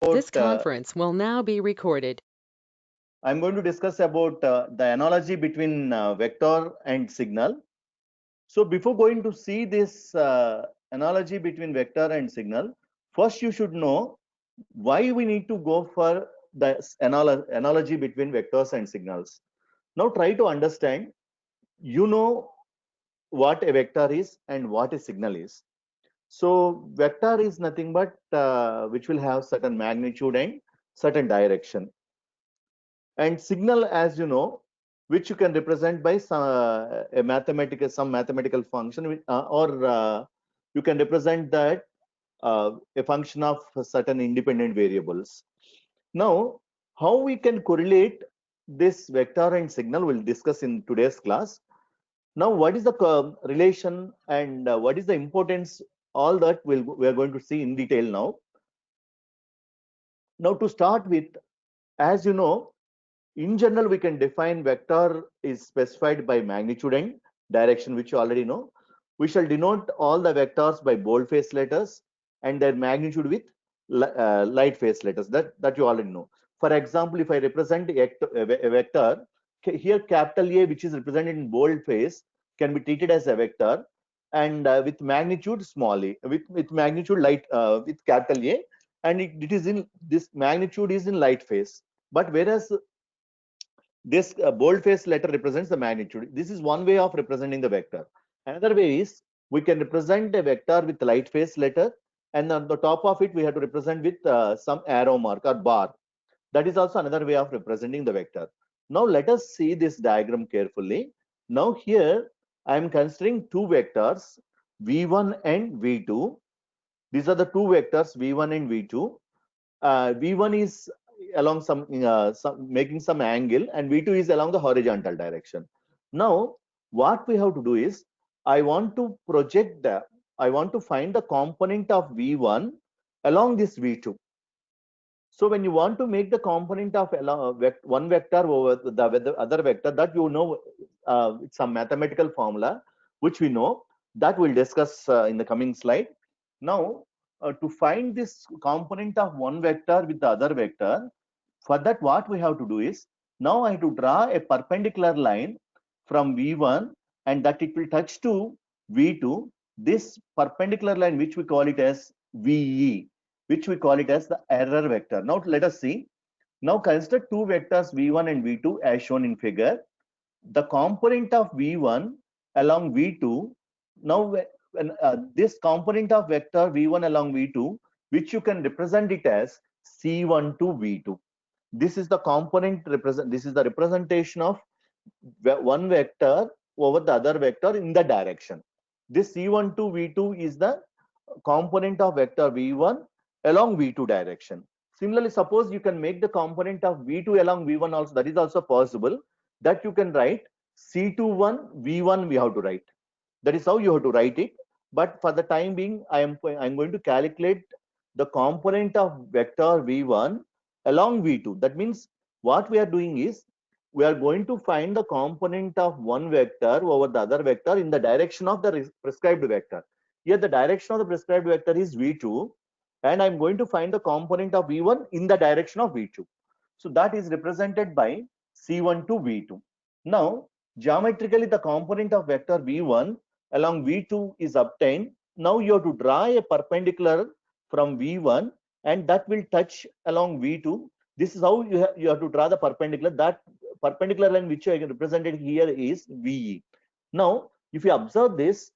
This About, conference will now be recorded. I'm going to discuss about the analogy between vector and signal. So before going to see this analogy between vector and signal, first you should know why we need to go for the analogy between vectors and signals. Now try to understand, you know what a vector is and what a signal is. So vector is nothing but which will have certain magnitude and certain direction. And signal, as you know, which you can represent by some mathematical function, or you can represent that a function of certain independent variables. Now, how we can correlate this vector and signal we'll discuss in today's class. Now, what is the relation and what is the importance? All that we are going to see in detail now. Now, to start with, as you know, in general, we can define vector is specified by magnitude and direction, which you already know. We shall denote all the vectors by boldface letters and their magnitude with lightface letters. That you already know. For example, if I represent a vector, here capital A, which is represented in boldface, can be treated as a vector, and with magnitude small a, with magnitude with capital A, and it is in this magnitude is in light face. But whereas this boldface letter represents the magnitude. This is one way of representing the vector. Another way is we can represent a vector with light face letter, and on the top of it we have to represent with some arrow mark or bar. That is also another way of representing the vector. Now let us see this diagram carefully. Now here I am considering two vectors, v1 and v2. These are the two vectors, v1 and v2. V1 is along some making some angle, and V2 is along the horizontal direction. Now, what we have to do is, I want to project I want to find the component of V1 along this V2. So when you want to make the component of one vector over the other vector, that you know, it's some mathematical formula which we know, that we'll discuss in the coming slide. Now, to find this component of one vector with the other vector, for that what we have to do is, now I have to draw a perpendicular line from V1 and that it will touch to V2. This perpendicular line, which we call it as VE, which we call it as the error vector. Now let us see. Now consider two vectors v1 and v2 as shown in figure. The component of v1 along v2. Now when this component of vector v1 along v2, which you can represent it as c1 to v2. This is the component represent. This is the representation of one vector over the other vector in the direction. This c1 to v2 is the component of vector v1 along v2 direction. Similarly, suppose you can make the component of v2 along v1 also. That is also possible. That you can write c21 v1 we have to write. That is how you have to write it. But for the time being, I'm going to calculate the component of vector v1 along v2. That means what we are doing is, we are going to find the component of one vector over the other vector in the direction of the prescribed vector. Here the direction of the prescribed vector is v2, and I'm going to find the component of v1 in the direction of v2. So that is represented by c1 to v2. Now geometrically the component of vector v1 along v2 is obtained. Now you have to draw a perpendicular from v1 and that will touch along v2. This is how you have to draw the perpendicular. That perpendicular line which I represented here is VE. Now, if you observe this,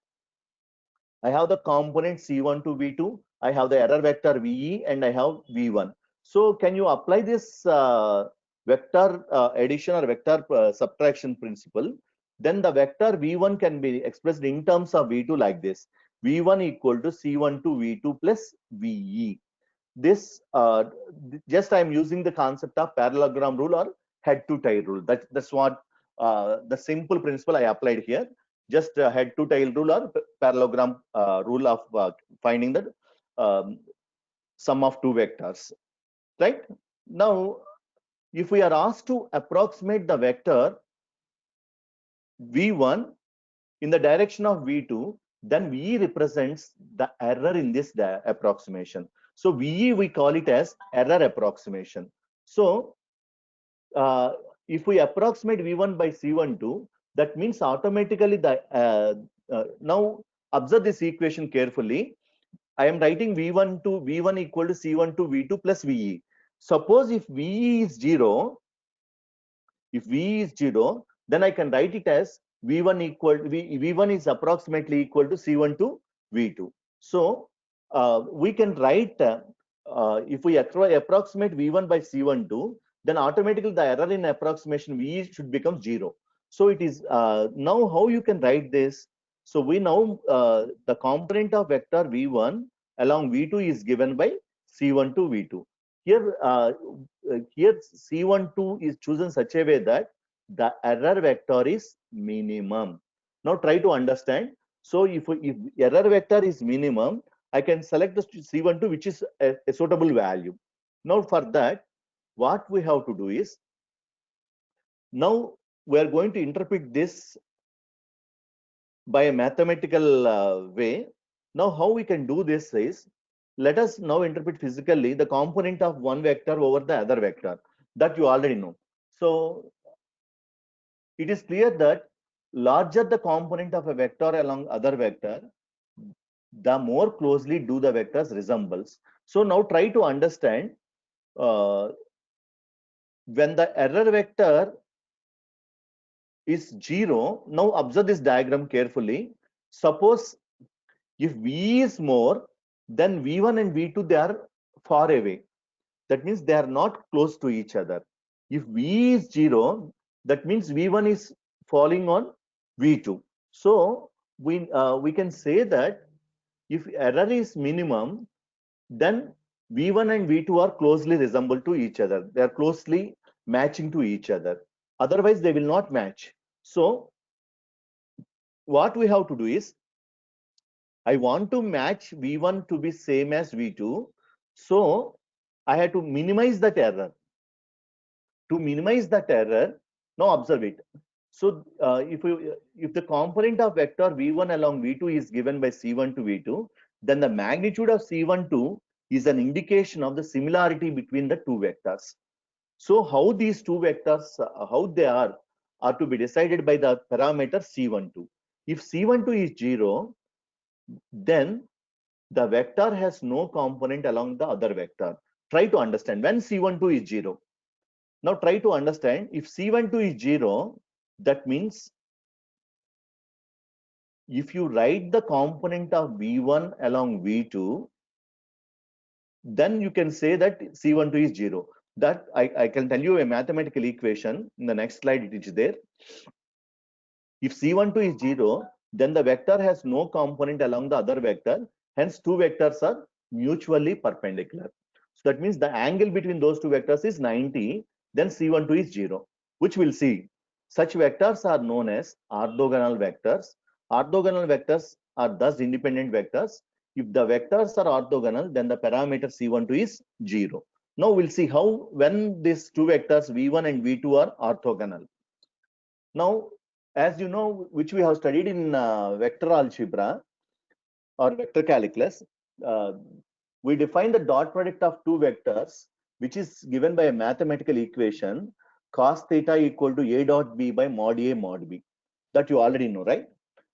I have the component C1 to V2, I have the error vector VE, and I have V1. So can you apply this vector addition or vector subtraction principle? Then the vector V1 can be expressed in terms of V2 like this. V1 equal to C1 to V2 plus VE. This just I'm using the concept of parallelogram rule or head to tail rule. That's what the simple principle I applied here. Just head to tail rule or parallelogram rule of finding the um, sum of two vectors. Right now, if we are asked to approximate the vector v1 in the direction of v2, then v represents the error in this approximation. So VE, we call it as error approximation. So if we approximate V1 by C12, that means automatically now observe this equation carefully. I am writing V1 equal to C1 to V2 plus VE. Suppose if VE is 0, then I can write it as V1 is approximately equal to C1 to V2. So we can write if we approximate V1 by C12, then automatically the error in approximation VE should become 0. So it is now how you can write this. So we know the component of vector V1 along V2 is given by C1 to V2. Here C12 is chosen such a way that the error vector is minimum. Now try to understand. So if error vector is minimum, I can select the C12 which is a suitable value. Now for that, what we have to do is, now we are going to interpret this by a mathematical way. Now how we can do this is, let us now interpret physically the component of one vector over the other vector that you already know. So it is clear that larger the component of a vector along other vector, the more closely do the vectors resembles. So now try to understand when the error vector is 0. Now observe this diagram carefully. Suppose if V is more, then V1 and V2, they are far away. That means they are not close to each other. If V is 0, that means V1 is falling on V2. So we can say that if error is minimum, then V1 and V2 are closely resemble to each other. They are closely matching to each other. Otherwise, they will not match. So what we have to do is, I want to match V1 to be same as V2. So I have to minimize that error. To minimize that error, now observe it. So if the component of vector V1 along V2 is given by C1 to V2, then the magnitude of C12 is an indication of the similarity between the two vectors. So how these two vectors, how they are to be decided by the parameter C12. If C12 is 0, then the vector has no component along the other vector. Try to understand when C12 is 0. Now try to understand, if C12 is 0, that means if you write the component of V1 along V2, then you can say that C12 is 0. That I can tell you a mathematical equation. In the next slide, it is there. If C12 is 0, then the vector has no component along the other vector. Hence, two vectors are mutually perpendicular. So that means the angle between those two vectors is 90. Then C12 is 0, which we'll see. Such vectors are known as orthogonal vectors. Orthogonal vectors are thus independent vectors. If the vectors are orthogonal, then the parameter C12 is 0. Now we'll see how when these two vectors V1 and V2 are orthogonal. Now, as you know, which we have studied in vector algebra or vector calculus, we define the dot product of two vectors, which is given by a mathematical equation, cos theta equal to a dot b by mod a mod b. That you already know, right?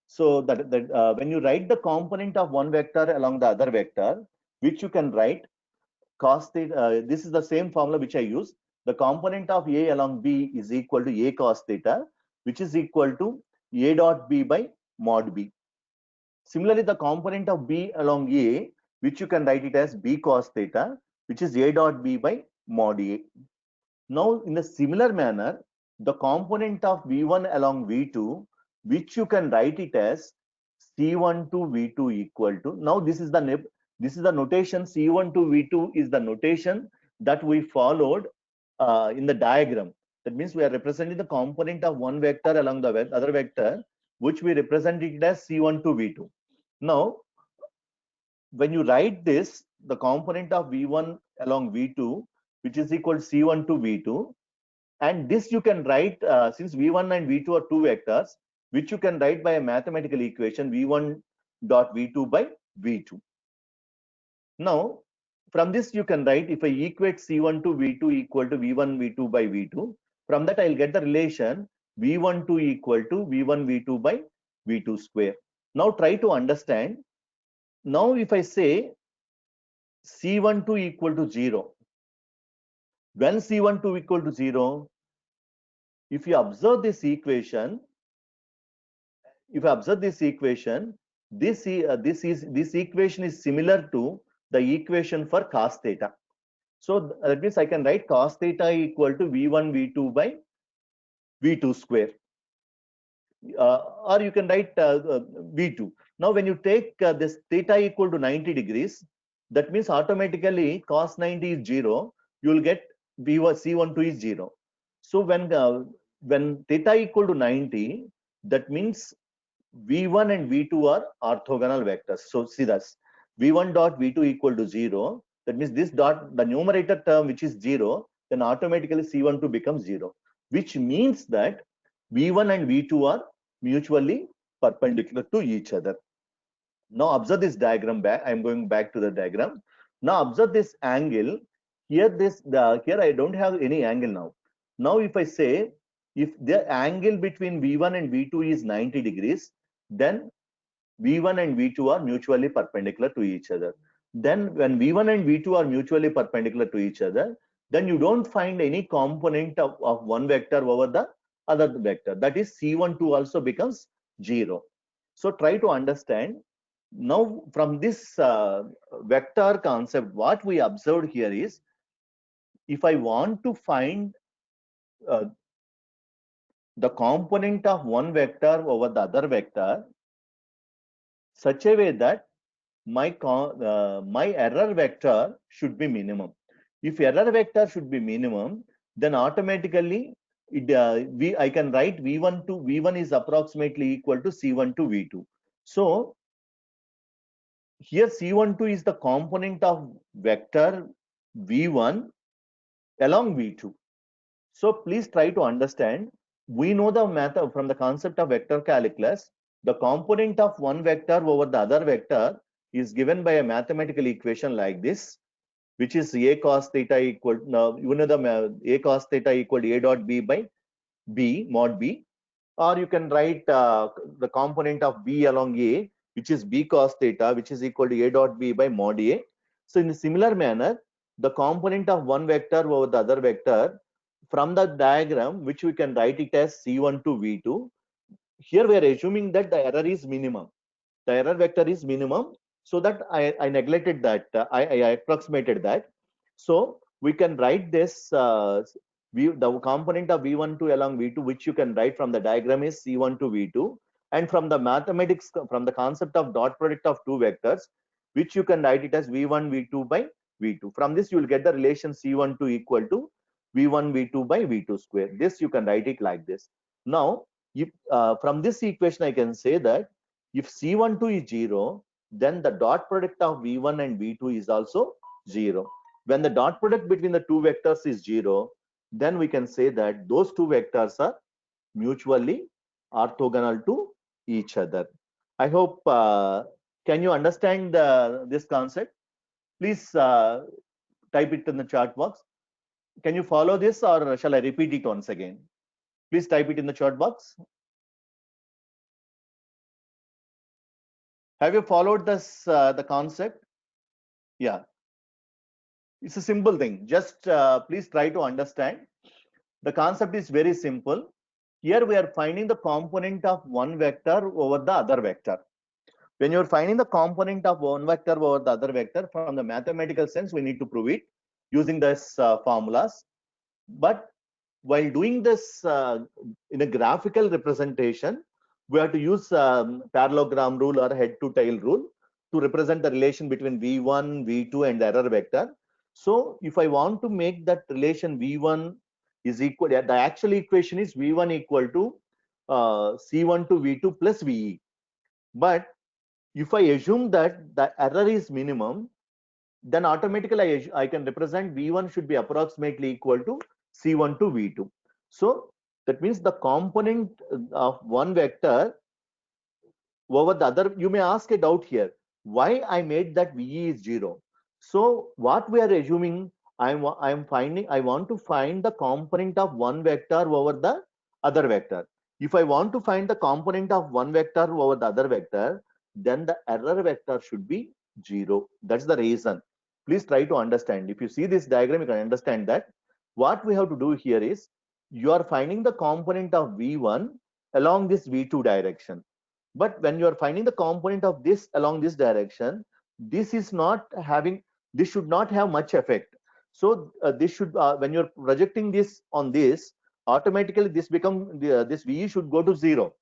So that when you write the component of one vector along the other vector, which you can write cos theta, this is the same formula which I use. The component of a along b is equal to a cos theta, which is equal to a dot b by mod b. Similarly, the component of b along a, which you can write it as b cos theta, which is a dot b by mod a. Now, in a similar manner, the component of v1 along v2, which you can write it as c1 to v2 equal to. Now, this is the notation. C1 to V2 is the notation that we followed in the diagram. That means we are representing the component of one vector along the other vector, which we represent it as C1 to V2. Now, when you write this, the component of V1 along V2, which is equal to C1 to V2, and this you can write, since V1 and V2 are two vectors, which you can write by a mathematical equation V1 dot V2 by V2. Now, from this you can write, if I equate C1 to V2 equal to V1 V2 by V2, from that I'll get the relation V12 equal to V1 V2 by V2 square. Now try to understand. Now if I say C12 equal to 0, when C12 equal to 0, if you observe this equation, this equation is similar to the equation for cos theta. So that means I can write cos theta equal to V1 V2 by V2 square. Or you can write V2. Now when you take this theta equal to 90 degrees, that means automatically cos 90 is 0, you will get V1 C12 is 0. So when theta equal to 90, that means V1 and V2 are orthogonal vectors. So see this, V1 dot V2 equal to 0. That means this dot, the numerator term which is 0, then automatically C12 becomes 0, which means that V1 and V2 are mutually perpendicular to each other. Now observe this diagram back. I'm going back to the diagram. Now observe this angle. Here here I don't have any angle now. Now if I say, if the angle between V1 and V2 is 90 degrees, then V1 and V2 are mutually perpendicular to each other. Then when V1 and V2 are mutually perpendicular to each other, then you don't find any component of one vector over the other vector. That is C12 also becomes 0. So try to understand. Now from this vector concept, what we observed here is, if I want to find uh, the component of one vector over the other vector, such a way that my error vector should be minimum. If error vector should be minimum, then automatically I can write V1 is approximately equal to C1 to V2. So here C12 is the component of vector V1 along V2. So please try to understand. We know the method from the concept of vector calculus. The component of one vector over the other vector is given by a mathematical equation like this, which is a cos theta equal, now you know the a cos theta equal to a dot b by b mod b, or you can write the component of b along a, which is b cos theta, which is equal to a dot b by mod a. So in a similar manner, the component of one vector over the other vector, from the diagram, which we can write it as C1 to V2. Here we are assuming that the error is minimum. The error vector is minimum, so that I neglected that, I approximated that. So we can write this, the component of V12 along V2, which you can write from the diagram, is C1 to V2. And from the mathematics, from the concept of dot product of two vectors, which you can write it as V1 V2 by V2. From this you will get the relation C12 equal to V1 V2 by V2 square. This you can write it like this. Now, if, from this equation I can say that if C12 is 0, then the dot product of V1 and V2 is also 0. When the dot product between the two vectors is 0, then we can say that those two vectors are mutually orthogonal to each other. I hope, can you understand this concept? Please type it in the chat box. Can you follow this, or shall I repeat it once again? Please type it in the chat box. Have you followed this, the concept? Yeah, it's a simple thing. Just please try to understand. The concept is very simple. Here we are finding the component of one vector over the other vector. When you're finding the component of one vector over the other vector, from the mathematical sense, we need to prove it using this formulas. But while doing this in a graphical representation, we have to use parallelogram rule or head to tail rule to represent the relation between V1, V2 and the error vector. So if I want to make that relation V1 is equal, the actual equation is V1 equal to C1 to V2 plus VE. But if I assume that the error is minimum, then automatically I can represent V1 should be approximately equal to C1 to V2. So that means the component of one vector over the other. You may ask a doubt here, why I made that VE is 0. So what we are assuming, I want to find the component of one vector over the other vector. If I want to find the component of one vector over the other vector, then the error vector should be 0. That's the reason. Please try to understand. If you see this diagram, you can understand that what we have to do here is you are finding the component of V1 along this V2 direction. But when you are finding the component of this along this direction, this is not having, this should not have much effect. So this should, when you're projecting this on this, automatically this become this VE should go to 0.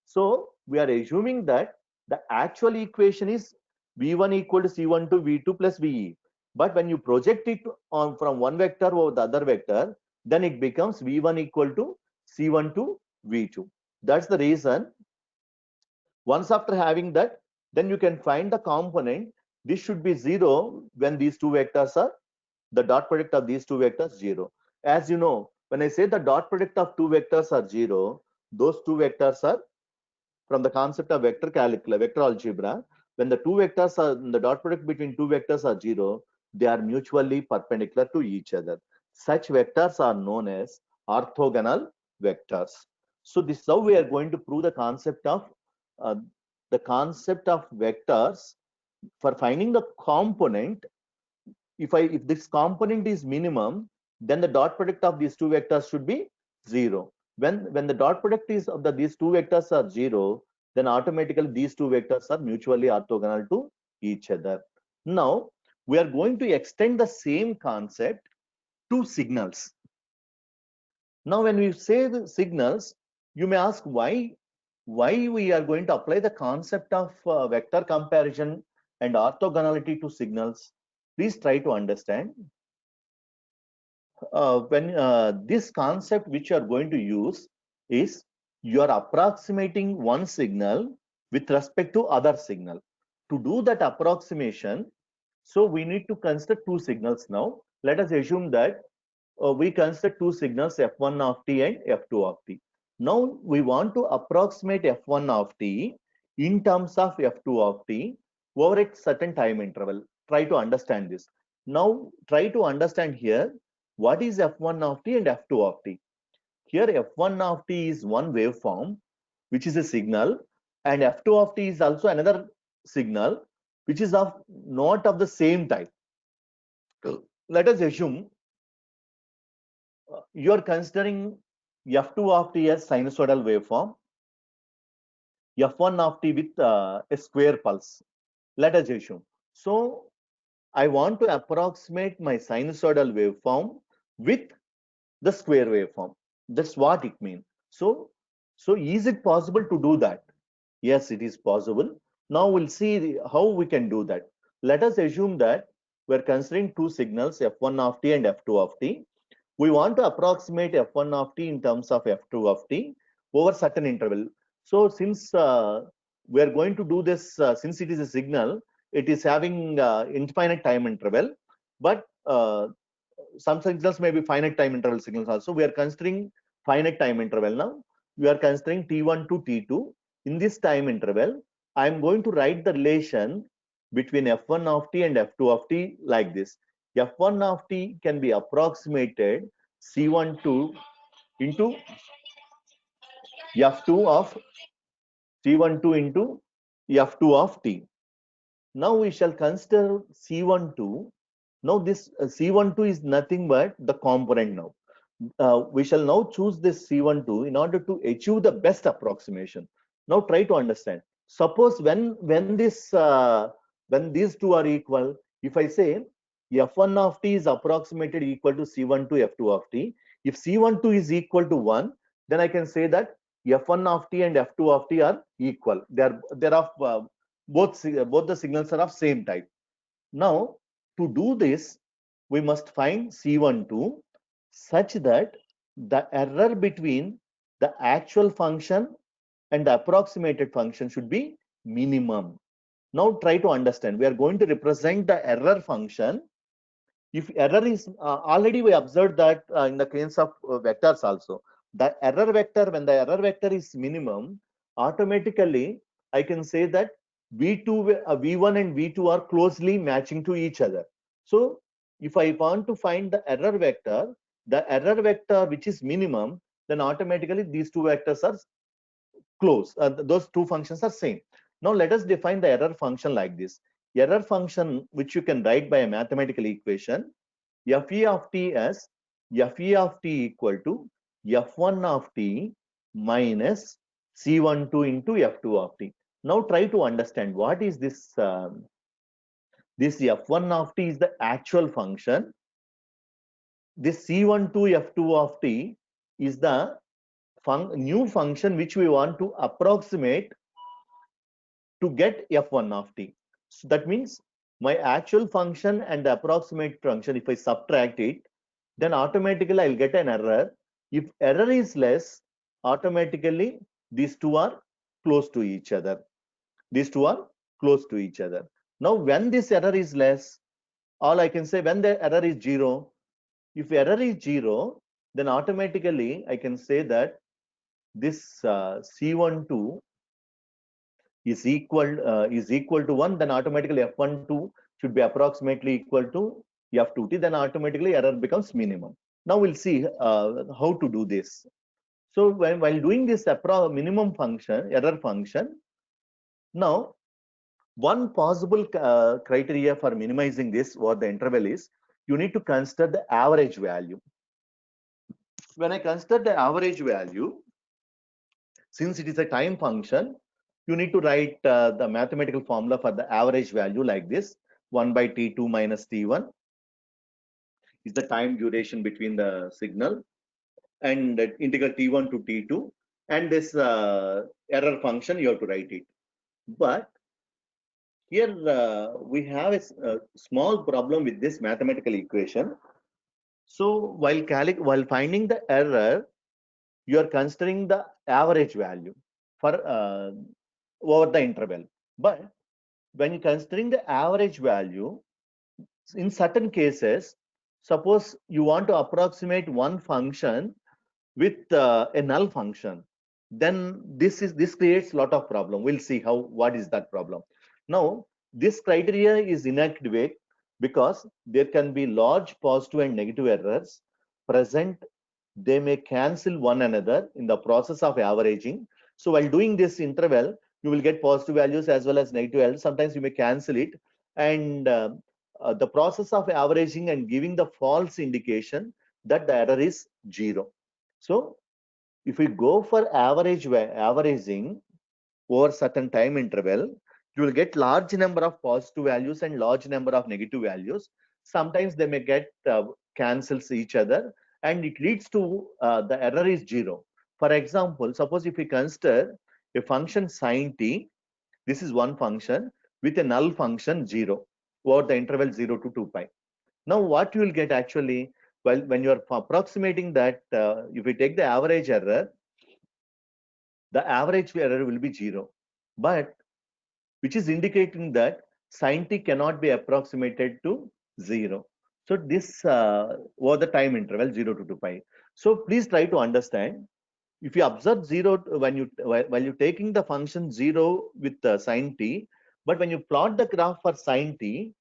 So we are assuming that the actual equation is V1 equal to C1 to V2 plus VE. But when you project it on from one vector over the other vector, then it becomes V1 equal to C1 to V2. That's the reason. Once after having that, then you can find the component. This should be 0 when these two vectors are, the dot product of these two vectors 0. As you know, when I say the dot product of two vectors are 0, those two vectors are from the concept of vector calculus, vector algebra. When the two vectors are, the dot product between two vectors are 0, they are mutually perpendicular to each other. Such vectors are known as orthogonal vectors. So this is how we are going to prove uh, the concept of vectors for finding the component. If this component is minimum, then the dot product of these two vectors should be 0. When the dot product is of these two vectors are 0, then automatically these two vectors are mutually orthogonal to each other. Now we are going to extend the same concept to signals. Now when we say the signals, you may ask why we are going to apply the concept of vector comparison and orthogonality to signals. Please try to understand. When this concept which you are going to use is you are approximating one signal with respect to other signal. To do that approximation, so we need to consider two signals now. Let us assume that we consider two signals f1 of t and f2 of t. Now we want to approximate f1 of t in terms of f2 of t over a certain time interval. Try to understand this. Now try to understand here what is f1 of t and f2 of t. Here f1 of t is one waveform which is a signal, and f2 of t is also another signal which is of not of the same type. Let us assume you are considering f2 of t as sinusoidal waveform, f1 of t with a square pulse. Let us assume. So I want to approximate my sinusoidal waveform with the square waveform. That's what it means. So is it possible to do that? Yes, it is possible. Now we'll see how we can do that. Let us assume that we're considering two signals, f1 of t and f2 of t. We want to approximate f1 of t in terms of f2 of t over certain interval. So since we are going to do this, since it is a signal, it is having infinite time interval, but some signals may be finite time interval signals also. We are considering finite time interval now. We are considering t1 to t2. In this time interval, I am going to write the relation between f1 of t and f2 of t like this. f1 of t can be approximated c12 into f2 of c12 into f2 of t. Now we shall consider c12. Now this c12 is nothing but the component now. We shall now choose this C12 in order to achieve the best approximation. Now try to understand. Suppose when these two are equal, if I say f1 of t is approximated equal to c12 f2 of t, if c12 is equal to 1, then I can say that f1 of t and f2 of t are equal. They're of both the signals are of same type. Now to do this, we must find c12 such that the error between the actual function and the approximated function should be minimum. Now try to understand. We are going to represent the error function. If error is already we observed that in the case of vectors also, the error vector, when the error vector is minimum, automatically I can say that v1 and v2 are closely matching to each other. So if I want to find the error vector which is minimum, then automatically these two vectors are close. Those two functions are same. Now let us define the error function like this. Error function, which you can write by a mathematical equation, fe of t as fe of t equal to f1 of t minus c12 into f2 of t. Now try to understand what is this. This f1 of t is the actual function. This c12 f2 of t is the new function which we want to approximate to get f1 of t. So that means my actual function and the approximate function, if I subtract it, then automatically I'll get an error. If error is less, automatically these two are close to each other. These two are close to each other. Now, when this error is less, all I can say, when the error is 0, if error is 0, then automatically I can say that this C12 is equal to 1, then automatically F12 should be approximately equal to F2t, then automatically error becomes minimum. Now we'll see how to do this. So while doing this minimum function, error function, now one possible criteria for minimizing this, what the interval is, you need to consider the average value. When I consider the average value, since it is a time function, you need to write the mathematical formula for the average value like this: 1 by t2 minus t1 is the time duration between the signal, and integral t1 to t2, and this error function, you have to write it. But here we have a small problem with this mathematical equation. So while finding the error, you are considering the average value for over the interval. But when you're considering the average value, in certain cases, suppose you want to approximate one function with a null function, then this creates a lot of problem. We'll see what is that problem. Now, this criteria is inadequate because there can be large positive and negative errors present. They may cancel one another in the process of averaging. So while doing this interval, you will get positive values as well as negative values. Sometimes you may cancel it, and the process of averaging and giving the false indication that the error is 0. So if we go for averaging over certain time interval, you will get large number of positive values and large number of negative values. Sometimes they may get cancels each other, and it leads to the error is 0. For example, suppose if we consider a function sine t, this is one function with a null function 0 over the interval 0 to 2 pi. Now what you will get actually, well, when you are approximating that, if we take the average error, the average error will be 0, but which is indicating that sin t cannot be approximated to 0. So this over the time interval 0 to 2 pi. So please try to understand. If you observe 0 while you're taking the function 0 with sin t, but when you plot the graph for sin t,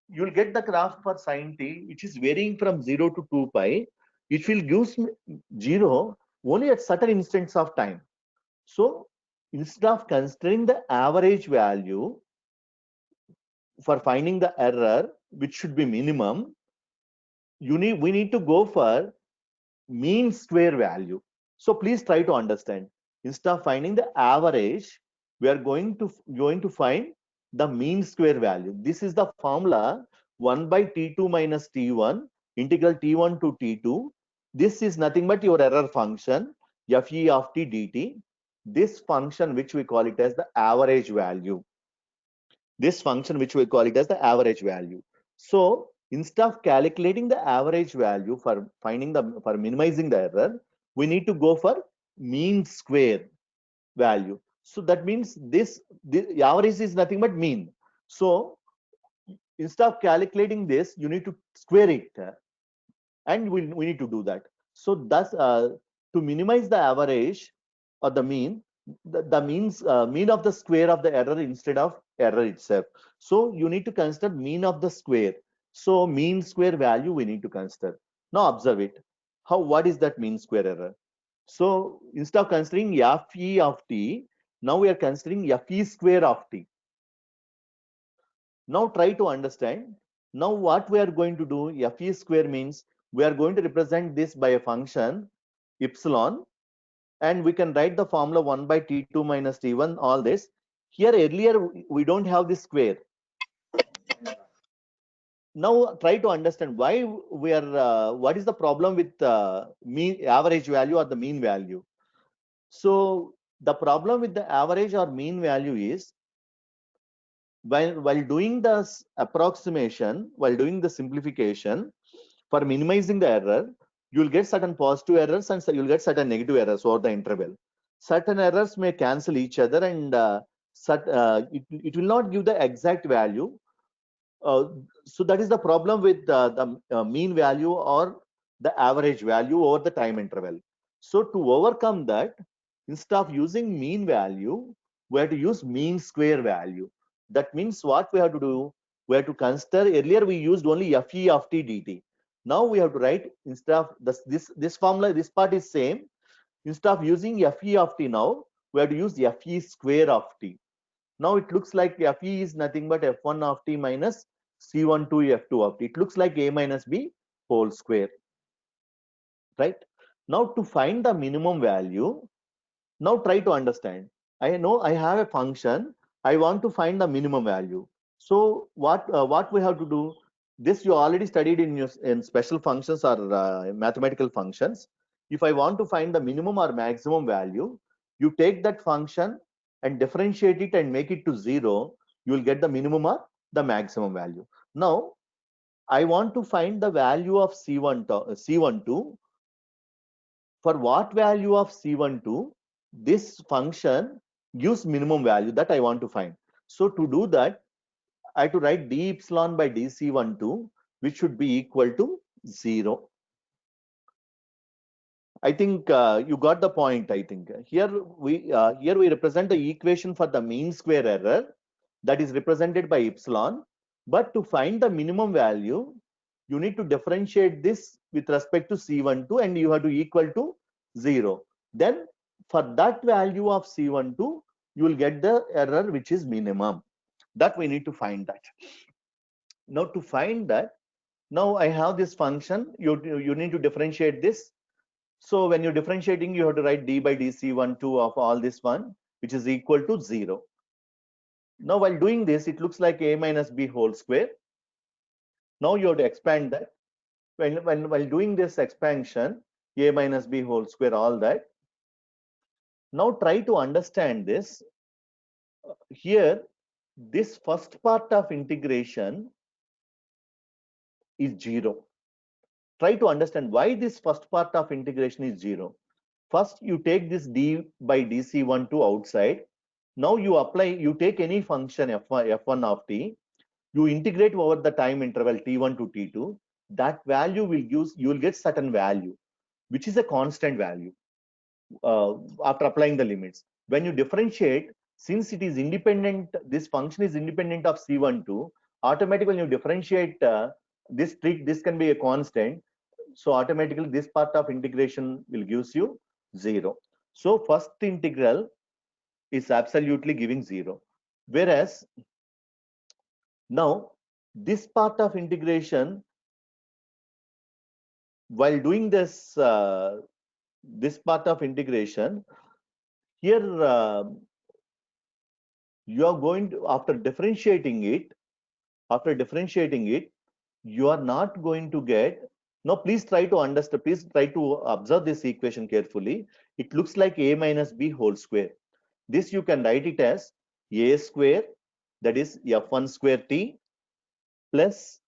you'll get the graph for sin t which is varying from 0 to 2 pi. It will give 0 only at certain instants of time. So instead of considering the average value for finding the error, which should be minimum, we need to go for mean square value. So please try to understand. Instead of finding the average, we are going to find the mean square value. This is the formula: 1 by t2 minus t1 integral t1 to t2. This is nothing but your error function fe of t dt. This function, which we call it as the average value. This function, which we call it as the average value. So instead of calculating the average value for minimizing the error, we need to go for mean square value. So that means the average is nothing but mean. So instead of calculating this, you need to square it, and we need to do that. So thus, to minimize the average or the mean, the mean of the square of the error instead of error itself. So you need to consider mean of the square. So mean square value we need to consider. Now observe it. What is that mean square error? So instead of considering Fe of t, now we are considering Fe square of t. Now try to understand. Now what we are going to do, Fe square means we are going to represent this by a function epsilon, and we can write the formula 1 by t2 minus t1, all this. Here earlier we don't have this square. Now try to understand why we are, what is the problem with mean average value or the mean value. So the problem with the average or mean value is while doing the approximation, while doing the simplification, for minimizing the error, you'll get certain positive errors and you'll get certain negative errors over the interval. Certain errors may cancel each other, and it will not give the exact value. So that is the problem with the mean value or the average value over the time interval. So to overcome that, instead of using mean value, we have to use mean square value. That means what we have to do, we have to consider, earlier we used only Fe of t dt. Now we have to write, instead of this formula, this part is same. Instead of using Fe of t now, we have to use Fe square of t. Now it looks like Fe is nothing but F1 of t minus C12 F2 of t. It looks like A minus B whole square, right? Now to find the minimum value, now try to understand. I know I have a function. I want to find the minimum value. So what we have to do? This you already studied in special functions or mathematical functions. If I want to find the minimum or maximum value, you take that function and differentiate it and make it to 0. You will get the minimum or the maximum value. Now I want to find the value of C12. For what value of C12 this function gives minimum value, that I want to find. So to do that, I have to write d epsilon by dC12, which should be equal to 0. I think you got the point. I think here we represent the equation for the mean square error, that is represented by epsilon. But to find the minimum value, you need to differentiate this with respect to C12, and you have to equal to 0. Then for that value of C12, you will get the error which is minimum. That we need to find that. Now to find that, now I have this function. You need to differentiate this. So when you're differentiating, you have to write d by dC12 of all this one, which is equal to 0. Now while doing this, it looks like A minus B whole square. Now you have to expand that. While doing this expansion, A minus B whole square, all that. Now try to understand this. Here, this first part of integration is 0. Try to understand why this first part of integration is 0. First, you take this d by dC12 outside. Now you take any function f1 of t, you integrate over the time interval t1 to t2. That value you will get certain value, which is a constant value after applying the limits. When you differentiate, since it is independent, this function is independent of C12, automatically when you differentiate this can be a constant. So automatically this part of integration will gives you 0. So first integral is absolutely giving 0. Whereas now this part of integration, while doing this this part of integration, here you are going to, after differentiating it, you are not going to get. Now please try to understand, please try to observe this equation carefully. It looks like A minus B whole square. This you can write it as A square, that is F1 square t, plus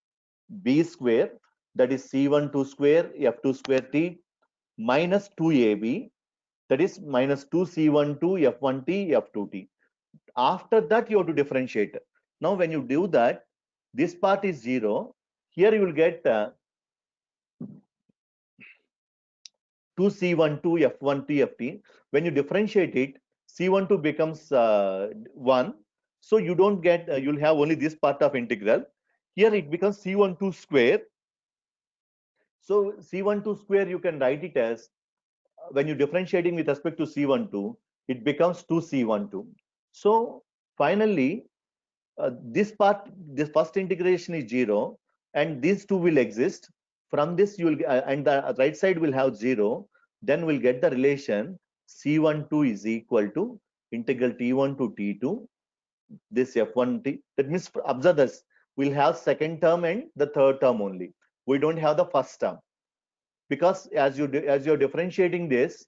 B square, that is C12 square F2 square t, minus 2AB, that is minus 2C12 F1t F2t. After that you have to differentiate. Now when you do that, this part is 0. Here you will get 2C12 F1t Ft. When you differentiate it, C12 becomes 1. So you don't get, you'll have only this part of integral. Here it becomes C12 square. So C12 square, you can write it as, when you differentiating with respect to C12, it becomes 2C12. So finally, this this first integration is 0, and these two will exist. From this, you will and the right side will have 0. Then we'll get the relation C12 is equal to integral T1 to T2, this F1T. That means, observe this, we'll have second term and the third term only. We don't have the first term, because as you're differentiating this,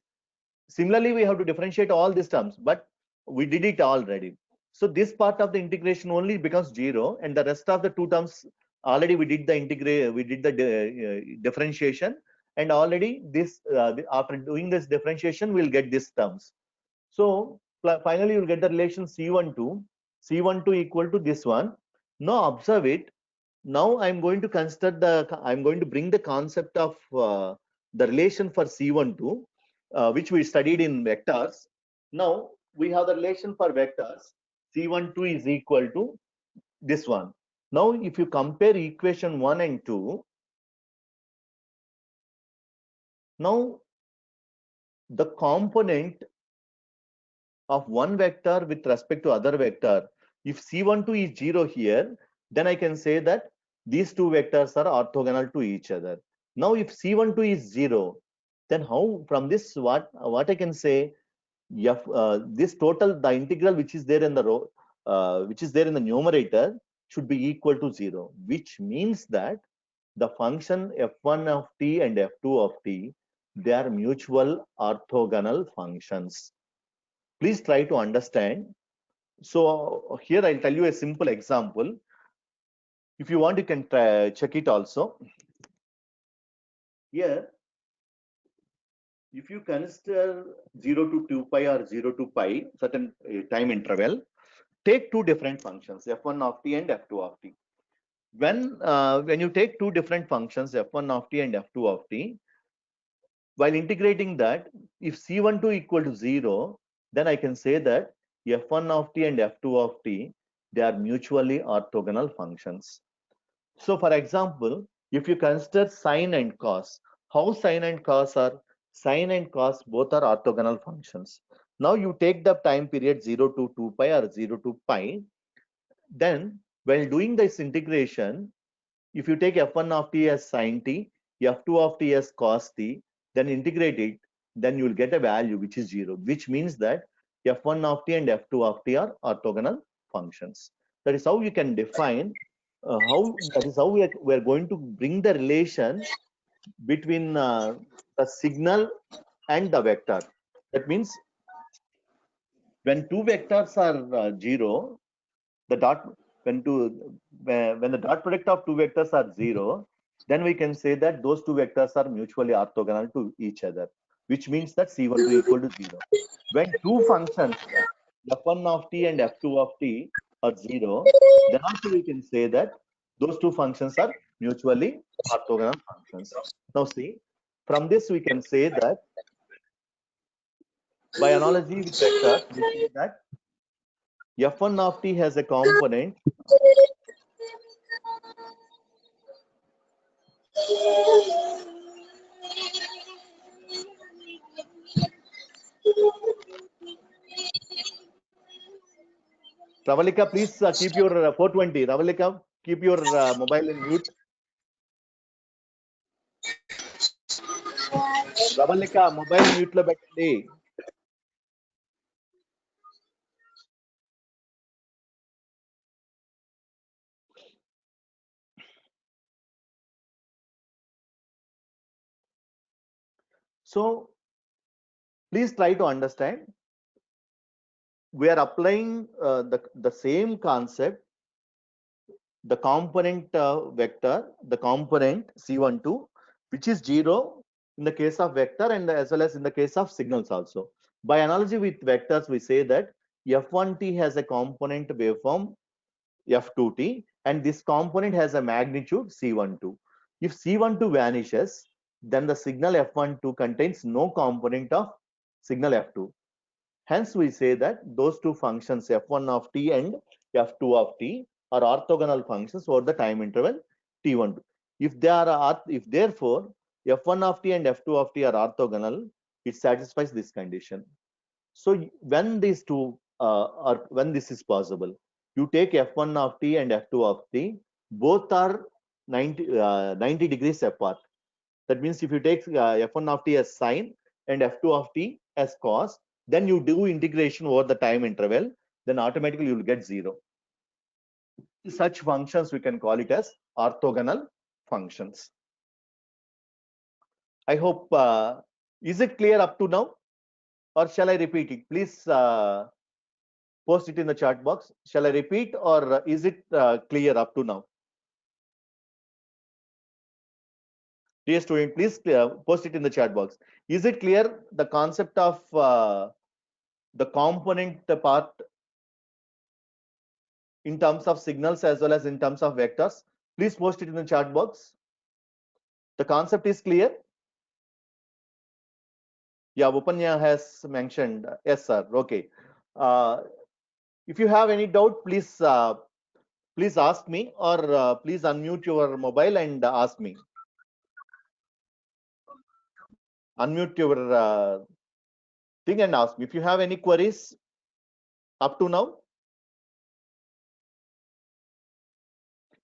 similarly we have to differentiate all these terms, but we did it already. So this part of the integration only becomes 0, and the rest of the two terms already we did the differentiation, and already this after doing this differentiation we'll get these terms. So finally you'll get the relation C12 equal to this one. Now observe it. Now I'm going to bring the concept of the relation for C12, which we studied in vectors. Now we have the relation for vectors. C12 is equal to this one. Now if you compare equation 1 and 2, now the component of one vector with respect to other vector, if C12 is 0 here, then I can say that these two vectors are orthogonal to each other. Now if C12 is 0, then how, from this, what I can say, this total, the integral which is there in the row, which is there in the numerator, should be equal to 0, which means that the function f1 of t and f2 of t, they are mutual orthogonal functions. Please try to understand. So here I'll tell you a simple example. If you want, you can check it also. Here, if you consider 0 to 2 pi or 0 to pi, certain time interval, take two different functions, f1 of t and f2 of t. When you take two different functions, f1 of t and f2 of t, while integrating that, if C12 equal to 0, then I can say that f1 of t and f2 of t, they are mutually orthogonal functions. So for example, if you consider sine and cos, how sine and cos both are orthogonal functions. Now you take the time period 0 to 2 pi or 0 to pi. Then while doing this integration, if you take f1 of t as sine t, f2 of t as cos t, then integrate it, then you will get a value which is 0, which means that f1 of t and f2 of t are orthogonal functions. That is how you can define that is how we are going to bring the relation between the signal and the vector. That means when two vectors are 0, the dot when the dot product of two vectors are 0, then we can say that those two vectors are mutually orthogonal to each other, which means that C12 equal to 0. When two functions f1 of t and f2 of t are 0, then also we can say that those two functions are mutually orthogonal functions. Now see, from this we can say that by analogy with vectors, we say that f1 of t has a component Ravalika, please keep your 420. Ravalika, keep your mobile in mute. Ravalika, mobile mute lo pettandi. So please try to understand. We are applying the same concept, the component vector, the component C12, which is 0 in the case of vector and as well as in the case of signals also. By analogy with vectors, we say that f1t has a component waveform f2t, and this component has a magnitude C12. If C12 vanishes, then the signal f12 contains no component of signal f2. Hence, we say that those two functions f1 of t and f2 of t are orthogonal functions over the time interval t1. If they are, if therefore f1 of t and f2 of t are orthogonal, it satisfies this condition. So when these two are, when this is possible, you take f1 of t and f2 of t, both are 90 degrees apart. That means if you take f1 of t as sine and f2 of t as cos, then you do integration over the time interval, then automatically you will get 0. Such functions we can call it as orthogonal functions. I hope, is it clear up to now, or shall I repeat it? Please post it in the chat box. Shall I repeat, or is it clear up to now? Dear student, please post it in the chat box. Is it clear the concept of the component part in terms of signals as well as in terms of vectors? Please post it in the chat box. The concept is clear. Yeah, Upanya has mentioned. Yes, sir. Okay. If you have any doubt, please please ask me, or please unmute your mobile and ask me. Unmute your thing and ask me if you have any queries up to now.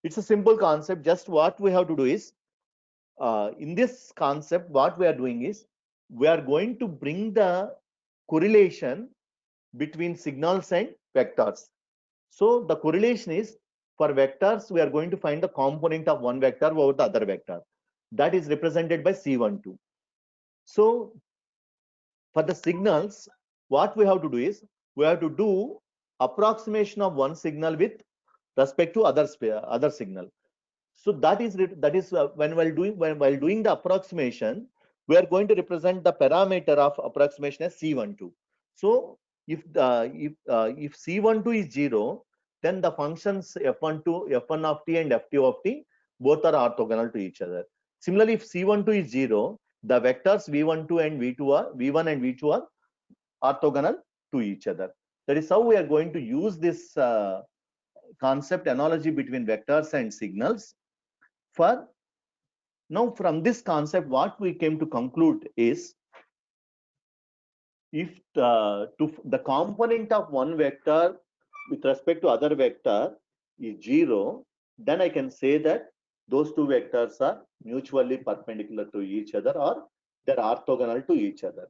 It's a simple concept. Just what we have to do is, in this concept, what we are doing is, we are going to bring the correlation between signals and vectors. So the correlation is, for vectors, we are going to find the component of one vector over the other vector. That is represented by C12. So for the signals, what we have to do is, we have to do approximation of one signal with respect to other signal. So that is while doing the approximation, we are going to represent the parameter of approximation as C12. So if C12 is 0, then the functions f1 of t and f2 of t both are orthogonal to each other. Similarly, if C12 is 0, the vectors v12 and v1 and v2 are orthogonal to each other. That is how we are going to use this concept analogy between vectors and signals. For now, from this concept, what we came to conclude is, if the component of one vector with respect to other vector is 0, then I can say that those two vectors are mutually perpendicular to each other, or they're orthogonal to each other.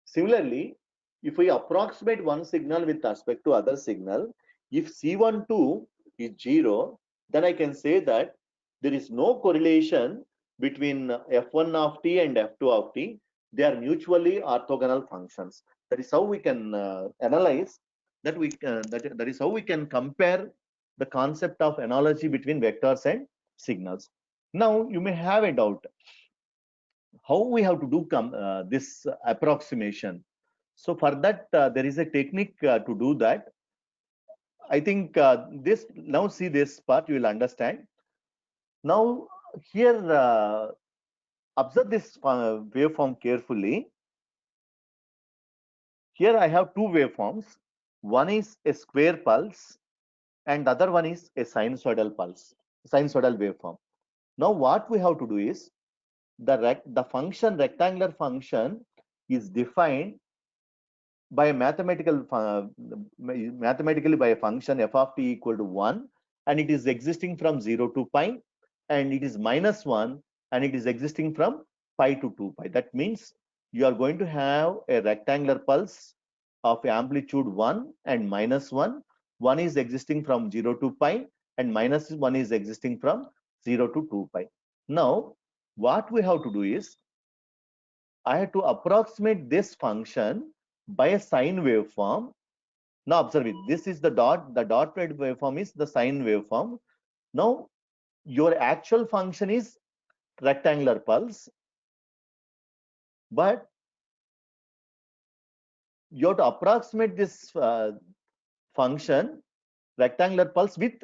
Similarly, if we approximate one signal with respect to other signal, if C12 is 0, then I can say that there is no correlation between f1 of t and f2 of t. They are mutually orthogonal functions. That is how we can analyze that. That is how we can compare the concept of analogy between vectors and signals. Now you may have a doubt how we have to do this approximation. So for that, there is a technique to do that. I think this, now see this part, you will understand. Now here, observe this waveform carefully. Here I have two waveforms. One is a square pulse and the other one is a sinusoidal pulse, sinusoidal waveform. Now what we have to do is, the function, rectangular function, is defined by a mathematically by a function f of t equal to 1, and it is existing from 0 to pi, and it is -1, and it is existing from pi to 2 pi. That means you are going to have a rectangular pulse of amplitude 1 and -1. One is existing from 0 to pi, and -1 is existing from 0 to 2 pi. Now what we have to do is, I have to approximate this function by a sine waveform. Now observe it. This is the dotted waveform is the sine waveform. Now your actual function is rectangular pulse, but you have to approximate this function, rectangular pulse, with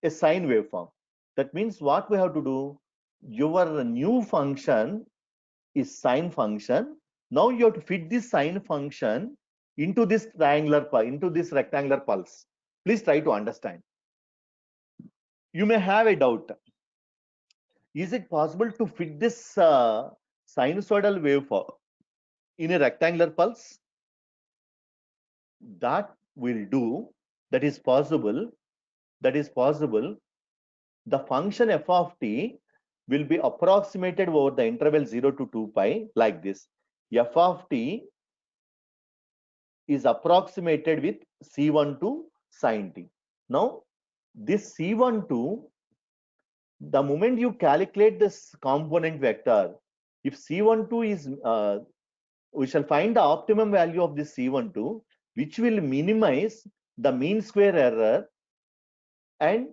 a sine waveform. That means what we have to do, your new function is sine function. Now you have to fit this sine function into this rectangular pulse. Please try to understand. You may have a doubt. Is it possible to fit this sinusoidal waveform in a rectangular pulse? That will do. That is possible. That is possible. The function f of t will be approximated over the interval 0 to 2 pi like this. F of t is approximated with C12 sin t. Now, this C12, the moment you calculate this component vector, if C12 is, we shall find the optimum value of this C12, which will minimize the mean square error, and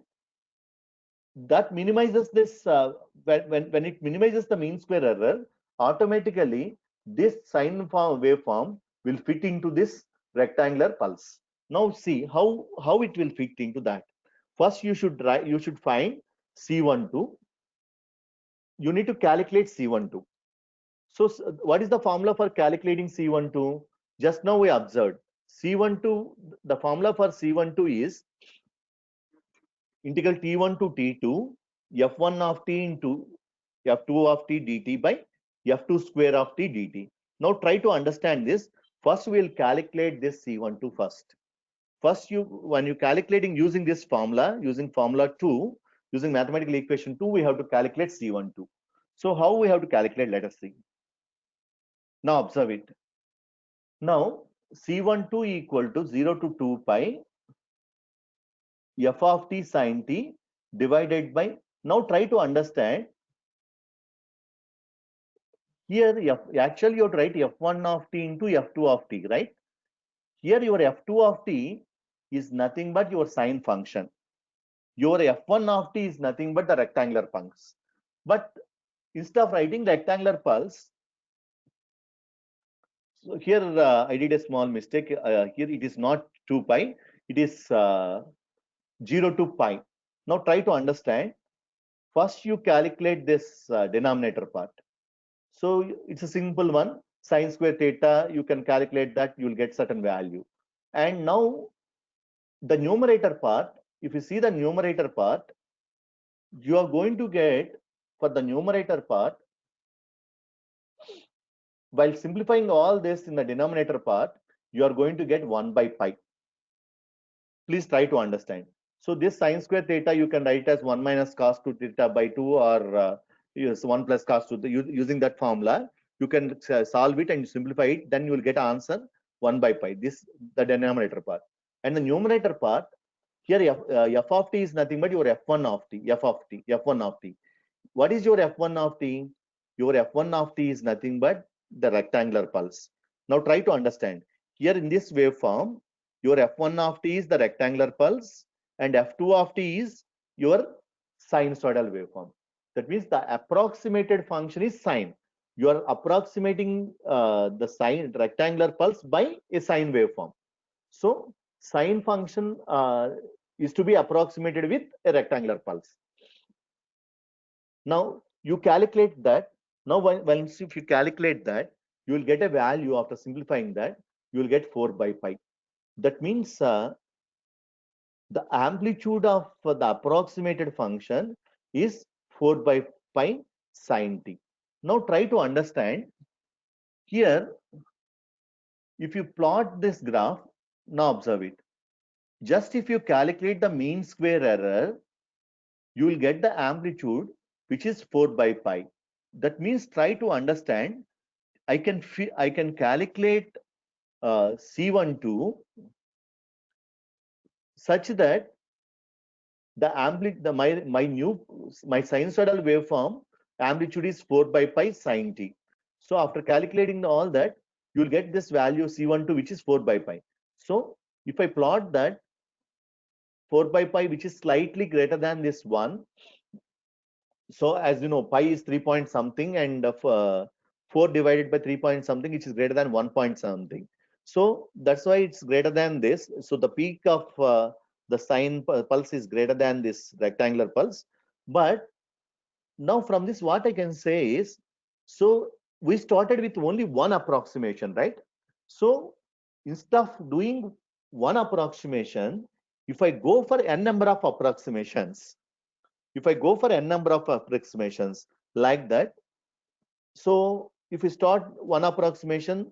that minimizes this, when it minimizes the mean square error, automatically this sine waveform will fit into this rectangular pulse. Now see how it will fit into that. First, you should find C12. You need to calculate C12. So what is the formula for calculating C12? Just now we observed C12. The formula for C12 is integral T1 to T2 F1 of t into F2 of t dt by F2 square of t dt. Now try to understand this. First, we will calculate this C12 first. First, when you calculating using this formula, using formula 2, using mathematical equation 2, we have to calculate C12. So how we have to calculate? Let us see. Now observe it. Now C12 equal to 0 to 2 pi f of t sin t divided by, now try to understand here, actually you have to write f1 of t into f2 of t, right? Here your f2 of t is nothing but your sine function. Your f1 of t is nothing but the rectangular pulse. But instead of writing rectangular pulse, so here I did a small mistake. Here it is not 2 pi, it is 0 to pi. Now try to understand. First you calculate this denominator part. So it's a simple one. Sine square theta, you can calculate that, you will get certain value. And now the numerator part, if you see the numerator part, you are going to get, for the numerator part, while simplifying all this in the denominator part, you are going to get 1 by pi. Please try to understand. So this sine square theta, you can write as 1 minus cos 2 theta by 2, or yes, 1 plus cos 2, using that formula. You can solve it and simplify it, then you will get answer 1 by pi. This the denominator part. And the numerator part, here f of t is nothing but your f1 of t, f1 of t. What is your f1 of t? Your f1 of t is nothing but the rectangular pulse. Now try to understand. Here in this waveform, your f1 of t is the rectangular pulse and f2 of t is your sinusoidal waveform. That means the approximated function is sine. You are approximating the sine rectangular pulse by a sine waveform. So sine function is to be approximated with a rectangular pulse. Now you calculate that. Now once if you calculate that, you will get a value. After simplifying that, you will get 4 by pi. That means the amplitude of the approximated function is 4 by pi sin t. Now try to understand here. If you plot this graph, now observe it. Just if you calculate the mean square error, you will get the amplitude which is 4 by pi. That means try to understand. I can calculate C12 such that the amplitude, my sinusoidal waveform amplitude is 4 by pi sin t. So after calculating all that, you will get this value C12 which is 4 by pi. So if I plot that 4 by pi which is slightly greater than this one, so as you know, pi is 3 point something, and 4 divided by 3 point something, which is greater than 1 point something. So that's why it's greater than this. So the peak of the sine pulse is greater than this rectangular pulse. But now from this, what I can say is, so we started with only one approximation, right? So instead of doing one approximation, if I go for n number of approximations, If I go for n number of approximations like that, so if we start one approximation,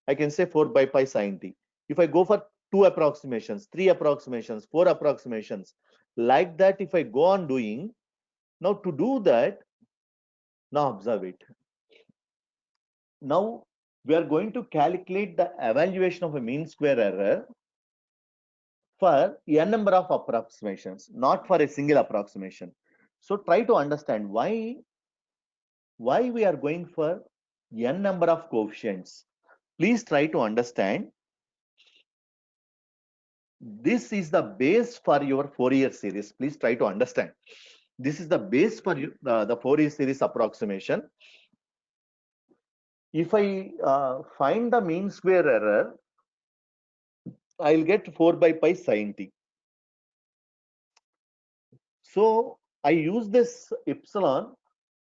I can say 4 by pi sine t. If I go for 2 approximations, 3 approximations, 4 approximations, like that, if I go on doing, now to do that, now observe it. Now we are going to calculate the evaluation of a mean square error for n number of approximations, not for a single approximation. So try to understand why we are going for n number of coefficients. Please try to understand. This is the base for your Fourier series. Please try to understand. This is the base for you, the Fourier series approximation. If I find the mean square error, I'll get 4 by pi sine t. So I use this epsilon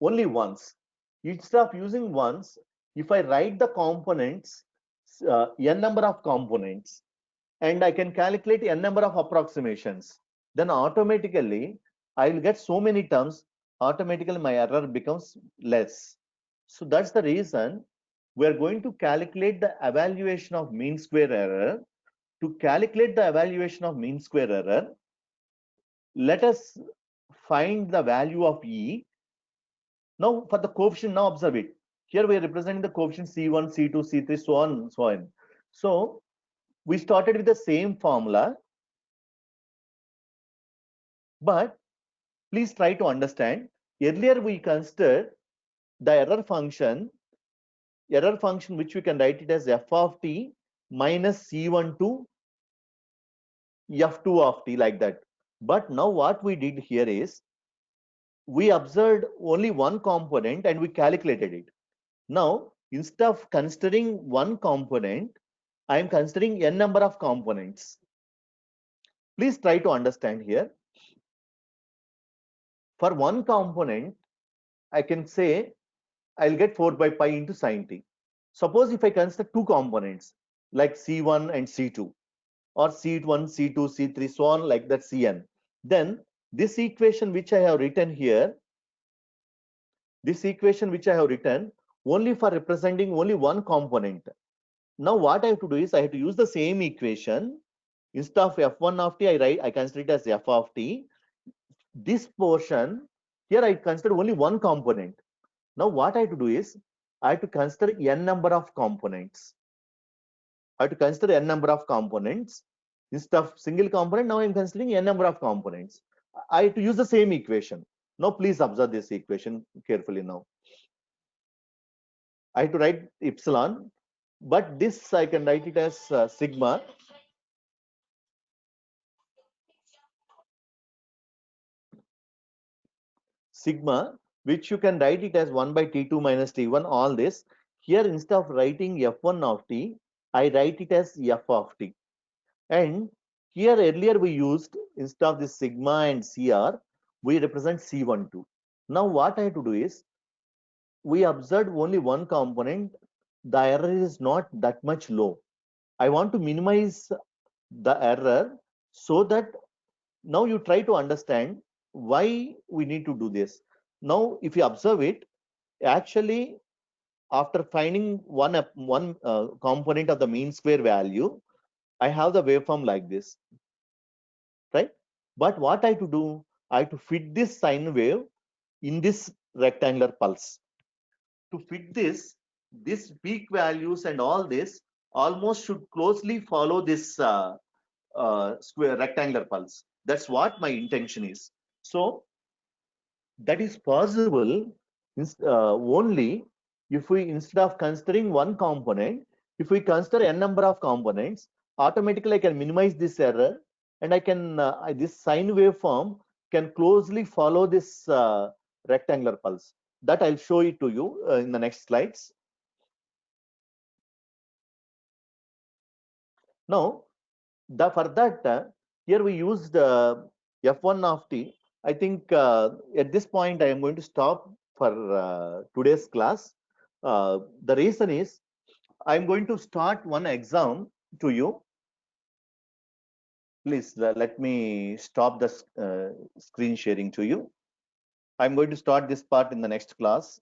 only once. Instead of using once, if I write the components, n number of components, and I can calculate n number of approximations, then automatically I will get so many terms, automatically my error becomes less. So that's the reason we are going to calculate the evaluation of mean square error. To calculate the evaluation of mean square error, let us find the value of E. Now for the coefficient, now observe it. Here we are representing the coefficient C1, C2, C3, so on, so on. So we started with the same formula, but please try to understand. Earlier we considered the error function which we can write it as f of t minus C1 to f2 of t, like that. But now what we did here is we observed only one component and we calculated it. Now instead of considering one component, I am considering n number of components. Please try to understand here. For one component, I can say I'll get 4 by pi into sine t. Suppose if I consider two components like C1 and C2, or C1, C2, C3, so on, like that, Cn, then this equation which I have written here, only for representing only one component. Now what I have to do is I have to use the same equation. Instead of f1 of t, I consider it as f of t. This portion here I consider only one component. Now what I have to do is I have to consider n number of components. Instead of single component, now I'm considering n number of components. I have to use the same equation. Now please observe this equation carefully. Now I have to write epsilon, but this I can write it as sigma. Sigma, which you can write it as 1 by t2 minus t1, all this. Here instead of writing f1 of t, I write it as f of t. And here earlier we used, instead of this sigma and cr, we represent c12. Now what I have to do is, we observed only one component, the error is not that much low. I want to minimize the error, so that now you try to understand why we need to do this. Now if you observe it, actually after finding one component of the mean square value, I have the waveform like this, right? But what I have to do, I have to fit this sine wave in this rectangular pulse. To fit this peak values and all this almost should closely follow this square rectangular pulse. That's what my intention is. So that is possible only if we, instead of considering one component, if we consider n number of components, automatically I can minimize this error, and I can this sine waveform can closely follow this rectangular pulse. That I'll show it to you in the next slides. Now for that, here we used f1 of t. I think at this point I am going to stop for today's class. The reason is I'm going to start one exam to you. Please let me stop the screen sharing to you. I'm going to start this part in the next class.